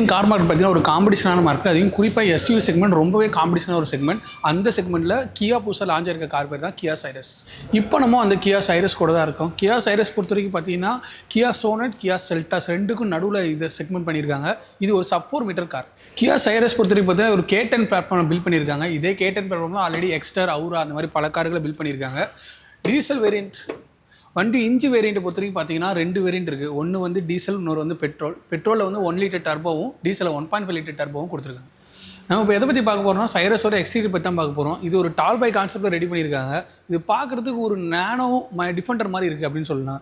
Indian car market பார்த்தீங்கன்னா ஒரு காம்படிஷனான market. அதுவும் குறிப்பாக எஸ்யூவி செக்மெண்ட் ரொம்பவே காம்படிஷனான ஒரு செக்மெண்ட். அந்த செக்மெண்ட்டில் கியா புதுசாக லான்ச் இருக்க கார் பேர் தான் கியா சைரஸ். இப்போ நம்ம அந்த கியா சைரஸ் கூட தான் இருக்கோம். கியா சைரஸ் பொறுத்த வரைக்கும் பார்த்தீங்கன்னா கியா சோனட், கியா செல்டாஸ் ரெண்டுக்கும் நடுவில் இதை செக்மெண்ட் பண்ணியிருக்காங்க. இது ஒரு sub-4 மீட்டர் கார். கியா சைரஸ் பொறுத்த வரைக்கும் பார்த்தீங்கன்னா ஒரு K10 பிளாட்ஃபார்ம் பில்ட் பண்ணியிருக்காங்க. இதே K10 பிளாட்ஃபார்மில் ஆல்ரெடி எக்ஸ்டர், அவுரா அந்த மாதிரி பல கார்களை பில்ட் பண்ணியிருக்காங்க. டீசல் வேரியண்ட் வண்டி இன்ஜி வேரியண்ட்டை பொறுத்த வரைக்கும் பார்த்தீங்கன்னா 2 வேரியண்ட் இருக்குது. ஒன்று வந்து டீசல், இன்னொரு வந்து பெட்ரோலில் வந்து 1 லிட்டர் டர்போவும் டீசலில் 1.5 லிட்டர் டர்போவும் கொடுத்துருக்காங்க. நம்ம இப்போ எதை பற்றி பார்க்க போகிறோம்னா சைரஸோட எக்ஸ்டீரியர் பற்றி தான் பார்க்க போகிறோம். இது ஒரு டால் பை கான்செப்ட்டில் ரெடி பண்ணியிருக்காங்க. இது பார்க்குறதுக்கு ஒரு நானோ டிஃபெண்டர் மாதிரி இருக்குது அப்படின்னு சொல்லலாம்.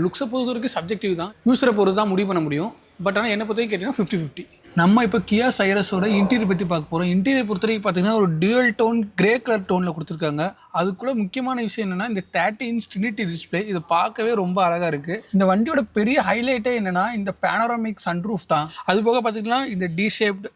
லுக்ஸை பொறுத்த வரைக்கும் சப்ஜெக்டிவ் தான், யூஸரை பொறுத்து தான் முடிவு பண்ண முடியும். பட் ஆனால் என்னை பொறுத்த வரைக்கும் கேட்டிங்கன்னா 50-50. நம்ம இப்போ கியா சைரஸோட இன்டீரியர் பற்றி பார்க்க போகிறோம். இன்டீரியர் பொறுத்த வரைக்கும் பார்த்தீங்கன்னா ஒரு டியூவல் டோன் கிரே கலர் டோனில் கொடுத்துருக்காங்க. அதுக்குள்ள முக்கியமான விஷயம் என்னென்னா இந்த 30 இன்ச் ட்ரினிட்டி டிஸ்பிளே. இது பார்க்கவே ரொம்ப அழகாக இருக்குது. இந்த வண்டியோட பெரிய ஹைலைட்டே என்னென்னா இந்த பேனோராமிக் சன்ரூஃப் தான். அது போக பார்த்திங்கன்னா இந்த டி ஷேப்டு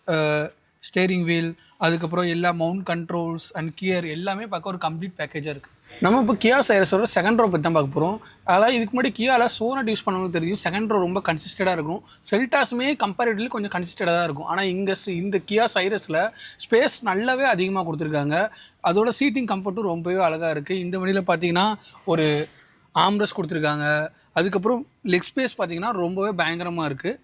ஸ்டேரிங் வீல், அதுக்கப்புறம் எல்லா மவுண்ட் கண்ட்ரோல்ஸ் அண்ட் கியர் எல்லாமே பார்க்க ஒரு கம்ப்ளீட் பேக்கேஜாக இருக்குது. நம்ம இப்போ கியா சைரஸோட செகண்ட் ரோ பற்றி தான் பார்க்க போகிறோம். அதாவது இதுக்கு முன்னாடி கியாவில் சோனட் யூஸ் பண்ணவங்களுக்கு தெரியும், செகண்ட் ரோ ரொம்ப கன்சிஸ்டடாக இருக்கும். செல்டாஸுமே கம்பேரிட்டிவ்லி கொஞ்சம் கன்சிஸ்டடாக தான் இருக்கும். ஆனால் இந்த கியா சைரஸில் ஸ்பேஸ் நல்லாவே அதிகமாக கொடுத்துருக்காங்க. அதோட சீட்டிங் கம்ஃபர்ட்டும் ரொம்பவே அழகாக இருக்குது. இந்த வண்டியில் பார்த்தீங்கன்னா ஒரு ஆம்ரஸ் கொடுத்துருக்காங்க. அதுக்கப்புறம் லெக் ஸ்பேஸ் பார்த்தீங்கன்னா ரொம்பவே பயங்கரமாக இருக்குது.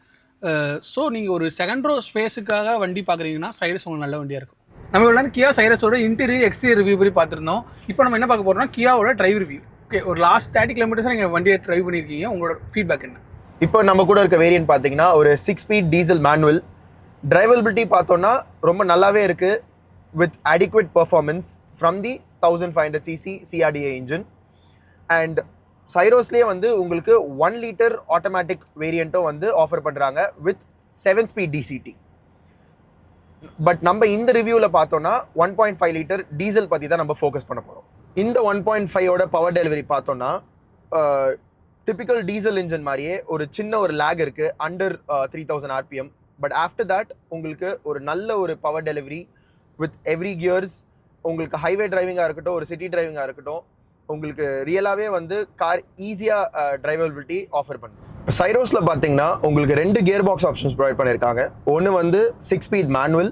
ஸோ நீங்கள் ஒரு செகண்ட் ரோ ஸ்பேஸுக்காக வண்டி பார்க்குறீங்கன்னா சைரஸ் உங்களுக்கு நல்ல வண்டியாக இருக்கும். நம்ம இவ்வளோ கியா சைரஸோட இன்டீரியர் எக்ஸ்டீரியர் ரிவ்யூ பற்றி பார்த்துருந்தோம். இப்போ நம்ம என்ன பார்க்க போகிறோம்னா கியாவோட டிரைவ் ரிவ்யூ. ஓகே, ஒரு லாஸ்ட் 30 கிலோமீட்டர்ஸ் நீங்கள் வண்டியை ட்ரைவ் பண்ணியிருக்கீங்க, உங்களோட ஃபீட்பேக் என்ன? இப்போ நம்ம கூட இருக்க வேரியன்ட் பார்த்தீங்கன்னா ஒரு 6 ஸ்பீட் டீசல் மேனுவல். டிரைவபிலிட்டி பார்த்தோன்னா ரொம்ப நல்லாவே இருக்குது with adequate performance from the 1500cc CRDA engine. And சைரோஸ்லேயே வந்து உங்களுக்கு 1 லிட்டர் ஆட்டோமேட்டிக் வேரியண்ட்டும் வந்து ஆஃபர் பண்ணுறாங்க வித் 7 ஸ்பீட் DCT. பட் நம்ம இந்த ரிவ்யூவில் பார்த்தோன்னா 1.5 லிட்டர் டீசல் பற்றி தான் நம்ம ஃபோக்கஸ் பண்ண போகிறோம். இந்த 1.5ஓட பவர் டெலிவரி பார்த்தோன்னா டிப்பிக்கல் டீசல் இன்ஜின் மாதிரியே ஒரு சின்ன ஒரு லேக் இருக்குது under 3000 RPM. But after that உங்களுக்கு ஒரு நல்ல ஒரு power delivery with every gears. உங்களுக்கு ஹைவே டிரைவிங்காக இருக்கட்டும், ஒரு சிட்டி டிரைவிங்காக இருக்கட்டும், உங்களுக்கு ரியலாகவே வந்து கார் ஈஸியாக டிரைவபிலிட்டி ஆஃபர் பண்ணுது. சைரோஸில் பார்த்தீங்கன்னா உங்களுக்கு 2 கியர் பாக்ஸ் ஆப்ஷன்ஸ் ப்ரொவைட் பண்ணியிருக்காங்க. ஒன்று வந்து 6 speed manual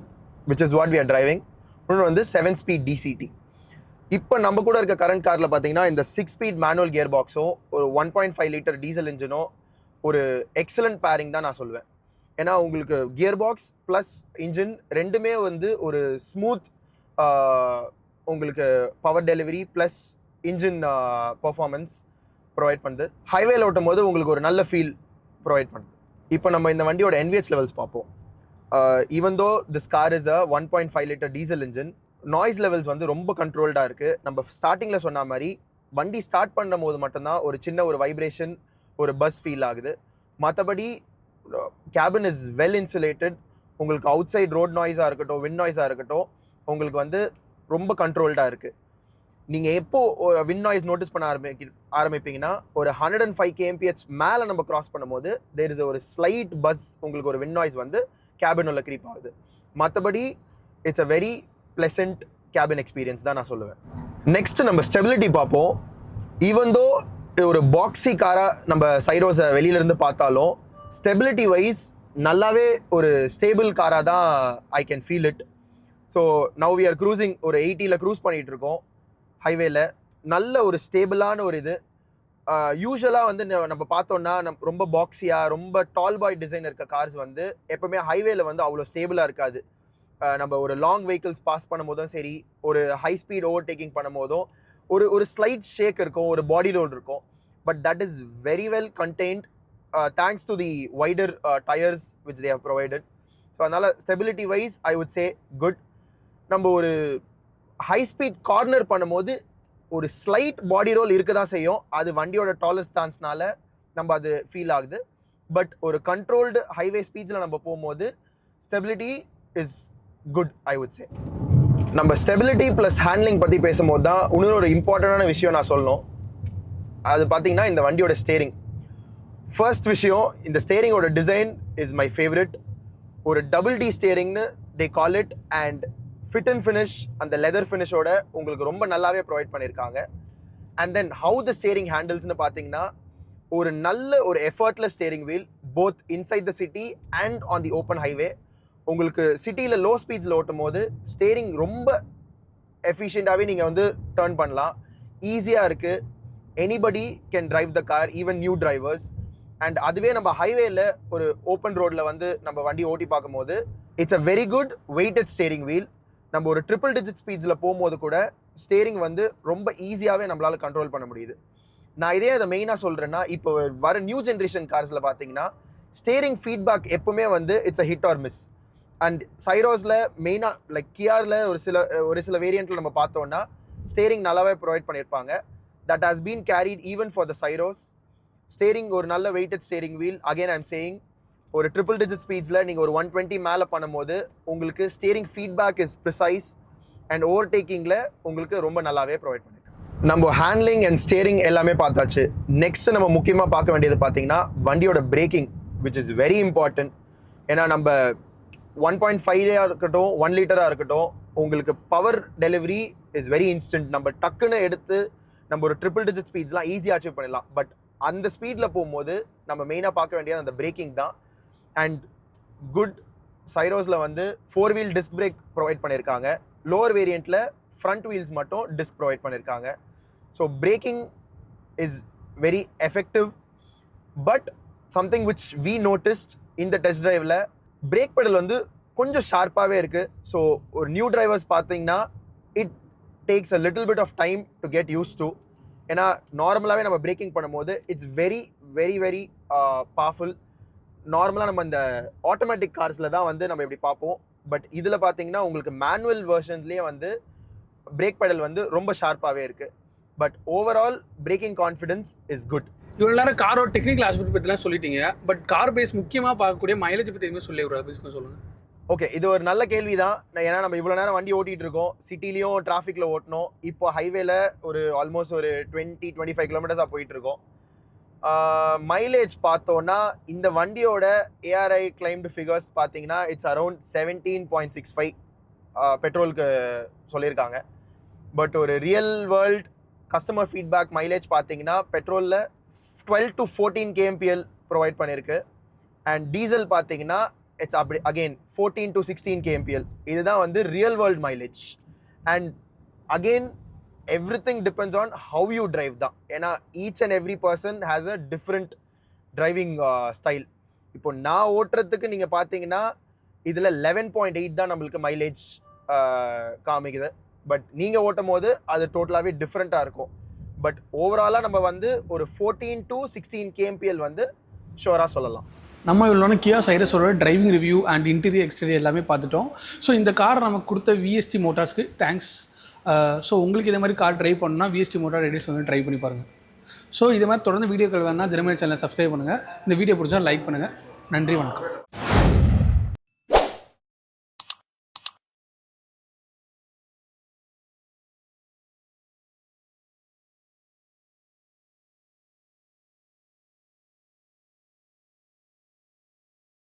which is what we are driving. இன்னொன்று வந்து 7 ஸ்பீட் DCT. இப்போ நம்ம கூட இருக்க கரண்ட் காரில் பார்த்தீங்கன்னா இந்த 6 ஸ்பீட் மேனுவல் கியர் பாக்ஸும் ஒரு 1.5 லிட்டர் டீசல் இன்ஜினும் ஒரு எக்ஸலண்ட் பேரிங் தான் நான் சொல்லுவேன். ஏன்னா உங்களுக்கு கியர் பாக்ஸ் ப்ளஸ் இன்ஜின் ரெண்டுமே வந்து ஒரு ஸ்மூத் உங்களுக்கு power delivery plus engine performance provide பண்ணுது. ஹைவேல ஓட்டும் போது உங்களுக்கு ஒரு நல்ல ஃபீல் ப்ரொவைட் பண்ணுது. இப்போ நம்ம இந்த வண்டியோட NVH லெவல்ஸ் பார்ப்போம். Even though this car is a 1.5 litre diesel engine, noise levels வந்து ரொம்ப கண்ட்ரோல்டாக இருக்குது. நம்ம ஸ்டார்டிங்கில் சொன்ன மாதிரி வண்டி ஸ்டார்ட் பண்ணும் போது மட்டும்தான் ஒரு சின்ன ஒரு வைப்ரேஷன், ஒரு பஸ் ஃபீல் ஆகுது. மற்றபடி கேபின் இஸ் வெல் இன்சுலேட்டட். உங்களுக்கு அவுட் சைட் ரோட் நாய்ஸாக இருக்கட்டும், விண்ட் நாய்ஸாக இருக்கட்டும், உங்களுக்கு வந்து ரொம்ப கண்ட்ரோல்டாக இருக்குது. நீங்கள் எப்போ ஒரு விண்ட் நாய்ஸ் நோட்டீஸ் பண்ண ஆரம்பிப்பீங்கன்னா ஒரு 105 kmph மேலே நம்ம கிராஸ் பண்ணும்போது தேர் இஸ் ஒரு ஸ்லைட் பஸ், உங்களுக்கு ஒரு விண்ட் நாய்ஸ் வந்து கேபின் உள்ள க்ரீப் ஆகுது. மற்றபடி it's a very pleasant cabin experience தான் நான் சொல்லுவேன். நெக்ஸ்ட் நம்ம ஸ்டெபிலிட்டி பார்ப்போம். ஈவன் தோ ஒரு பாக்ஸி காராக நம்ம சைரோஸை வெளியிலேருந்து பார்த்தாலும் ஸ்டெபிலிட்டி வைஸ் நல்லாவே ஒரு ஸ்டேபிள் காராக தான் I can feel it. So now we are cruising ஒரு 80ல் க்ரூஸ் பண்ணிகிட்டு இருக்கோம் ஹைவேல. நல்ல ஒரு ஸ்டேபிளான ஒரு இது. யூஸ்வலாக வந்து நம்ம பார்த்தோன்னா ரொம்ப பாக்ஸியாக ரொம்ப டால் பாய் டிசைன் இருக்க கார்ஸ் வந்து எப்போவுமே ஹைவேல வந்து அவ்வளோ ஸ்டேபிளாக இருக்காது. நம்ம ஒரு லாங் வெஹிக்கிள்ஸ் பாஸ் பண்ணும் போதும் சரி, ஒரு ஹை ஸ்பீட் ஓவர்டேக்கிங் பண்ணும் போதும் ஒரு ஸ்லைட் ஷேக் இருக்கும், ஒரு பாடி ரோல் இருக்கும். But that is very well contained thanks to the wider tyres which they have provided. So அதனால் stability wise I would say good. நம்ம ஒரு ஹை ஸ்பீட் கார்னர் பண்ணும்போது ஒரு ஸ்லைட் பாடி ரோல் இருக்க தான் செய்யும். அது வண்டியோட டாலர் ஸ்டான்ஸ்னால நம்ம அது ஃபீல் ஆகுது. பட் ஒரு கண்ட்ரோல்டு ஹைவே ஸ்பீட்ஸில் நம்ம போகும்போது stability is good I would சே. நம்ம ஸ்டெபிலிட்டி ப்ளஸ் ஹேண்ட்லிங் பற்றி பேசும்போது தான் இன்னொரு ஒரு இம்பார்ட்டண்டான விஷயம் நான் சொல்லணும். அது பார்த்தீங்கன்னா இந்த வண்டியோட ஸ்டேரிங். ஃபர்ஸ்ட் விஷயம், இந்த ஸ்டேரிங்கோட டிசைன் இஸ் மை ஃபேவரட். ஒரு டபுள் டி ஸ்டேரிங்னு they call it. And fit and finish அந்த லெதர் ஃபினிஷோட உங்களுக்கு ரொம்ப நல்லாவே ப்ரொவைட் பண்ணியிருக்காங்க. And then how the steering ஹேண்டில்ஸ்னு பார்த்தீங்கன்னா ஒரு நல்ல ஒரு effortless steering wheel both inside the city and on the open highway. உங்களுக்கு சிட்டியில் லோ ஸ்பீட்ஸில் ஓட்டும் போது ஸ்டேரிங் ரொம்ப எஃபிஷியண்ட்டாகவே நீங்கள் வந்து டர்ன் பண்ணலாம். ஈஸியாக இருக்குது. Anybody can drive the car, even new drivers. And அதுவே நம்ம ஹைவேல ஒரு ஓப்பன் ரோடில் வந்து நம்ம வண்டி ஓட்டி பார்க்கும்போது it's a very good weighted steering wheel. நம்ம ஒரு ட்ரிபிள் டிஜிட் ஸ்பீட்ஸில் போகும்போது கூட ஸ்டேரிங் வந்து ரொம்ப ஈஸியாகவே நம்மளால் கண்ட்ரோல் பண்ண முடியுது. நான் இதே அதை மெயினாக சொல்கிறேன்னா, இப்போ வர நியூ ஜென்ரேஷன் கார்ஸில் பார்த்தீங்கன்னா ஸ்டேரிங் ஃபீட்பேக் எப்பவுமே வந்து it's a hit or miss. And சைரோஸில் மெயினாக லைக் கியாரில் ஒரு சில வேரியண்ட்டில் நம்ம பார்த்தோன்னா ஸ்டேரிங் நல்லாவே ப்ரொவைட் பண்ணியிருப்பாங்க. That has been carried even for the சைரோஸ். ஸ்டேரிங் ஒரு நல்ல weighted steering wheel. Again I'm saying, ஒரு ட்ரிபிள் டிஜிட் ஸ்பீட்ஸில் நீங்கள் ஒரு 120 மேலே பண்ணும்போது உங்களுக்கு steering feedback is precise and ஓவர்டேக்கிங்கில் உங்களுக்கு ரொம்ப நல்லாவே ப்ரொவைட் பண்ணிருக்கு. நம்ம ஹேண்ட்லிங் அண்ட் ஸ்டேரிங் எல்லாமே பார்த்தாச்சு. நெக்ஸ்ட் நம்ம முக்கியமாக பார்க்க வேண்டியது பார்த்தீங்கன்னா வண்டியோட braking, which is very important. ஏன்னா நம்ம 1.5 இருக்கட்டும் 1 லிட்டராக இருக்கட்டும், உங்களுக்கு power delivery is very instant. நம்ம டக்குன்னு எடுத்து நம்ம ஒரு ட்ரிபிள் டிஜிட் ஸ்பீட்ஸ்லாம் ஈஸியாக அச்சீவ் பண்ணிடலாம். பட் அந்த ஸ்பீடில் போகும்போது நம்ம மெயினாக பார்க்க வேண்டியது அந்த பிரேக்கிங் தான். அண்ட் குட் சைரோஸில் வந்து 4 வீல் டிஸ்க் பிரேக் ப்ரொவைட் பண்ணியிருக்காங்க. லோவர் வேரியண்ட்டில் ஃப்ரண்ட் வீல்ஸ் மட்டும் டிஸ்க் ப்ரொவைட் பண்ணியிருக்காங்க. So braking is very effective. But something which we noticed இந்த டெஸ்ட் ட்ரைவில், பிரேக் பெடல் வந்து கொஞ்சம் ஷார்ப்பாகவே இருக்குது. ஸோ ஒரு நியூ டிரைவர்ஸ் பார்த்தீங்கன்னா it takes a little bit of time to get used to. ஏன்னா நார்மலாகவே நம்ம பிரேக்கிங் பண்ணும்போது it's very very very powerful. நார்மலாக நம்ம இந்த ஆட்டோமேட்டிக் கார்ஸில் தான் வந்து நம்ம இப்படி பார்ப்போம். பட் இதில் பார்த்தீங்கன்னா உங்களுக்கு மேனுவல் வெர்ஷன்ஸ்லேயே வந்து பிரேக் பெடல் வந்து ரொம்ப ஷார்ப்பாகவே இருக்குது. But overall braking confidence is good. இவ்வளோ நேரம் காரோட டெக்னிக்கல் ஆஸ்பெக்ட் பற்றிலாம் சொல்லிட்டீங்க. பட் கார் பேஸ் முக்கியமாக பார்க்கக்கூடிய மைலேஜ் பற்றி எதுவுமே சொல்லி சொல்லுங்கள். ஓகே, இது ஒரு நல்ல கேள்வி தான். ஏன்னா நம்ம இவ்வளோ நேரம் வண்டி ஓட்டிகிட்டு இருக்கோம், சிட்டிலையும் டிராஃபிக்கில் ஓட்டணும். இப்போ ஹைவேல ஒரு ஆல்மோஸ்ட் ஒரு 20-25 கிலோமீட்டர்ஸாக போயிட்டுருக்கோம். மைலேஜ் பார்த்தோன்னா இந்த வண்டியோட ஏஆர்ஐ கிளைம்டு ஃபிகர்ஸ் பார்த்தீங்கன்னா இட்ஸ் அரௌண்ட் 17.65 பெட்ரோலுக்கு சொல்லியிருக்காங்க. பட் ஒரு real world customer feedback mileage பார்த்தீங்கன்னா பெட்ரோலில் 12 to 14 kmpl ப்ரொவைட் பண்ணியிருக்கு. அண்ட் டீசல் பார்த்தீங்கன்னா இட்ஸ் அப்படி அகெயின் 14 to 16 kmpl. இதுதான் வந்து real world mileage. And again everything depends on how you drive தான். ஏன்னா each and every person has a different driving style. இப்போ நான் ஓட்டுறதுக்கு நீங்கள் பார்த்தீங்கன்னா இதில் 11.8 தான் நம்மளுக்கு மைலேஜ் காமிக்குது. பட் நீங்கள் ஓட்டும் போது அது டோட்டலாகவே டிஃப்ரெண்ட்டாக இருக்கும். பட் ஓவராலாக நம்ம வந்து ஒரு 14 to 16 kmpl வந்து ஷோராக சொல்லலாம். நம்ம இவ்வளோ கியா சைரஸோட driving review and interior exterior எல்லாமே பார்த்துட்டோம். ஸோ இந்த காரை நமக்கு கொடுத்த விஎஸ்டி மோட்டார்ஸ்க்கு தேங்க்ஸ். ஸோ உங்களுக்கு இதே மாதிரி கார் ட்ரைவ் பண்ணணும்னா விஎஸ்டி மோட்டார் ரெடிஸ் வந்து ட்ரை பண்ணி பாருங்கள். ஸோ இது மாதிரி தொடர்ந்து வீடியோக்கள் வேணால் தினமணி சேனலை சப்ஸ்கிரைப் பண்ணுங்கள். இந்த வீடியோ பிடிச்சா லைக் பண்ணுங்கள். நன்றி, வணக்கம்.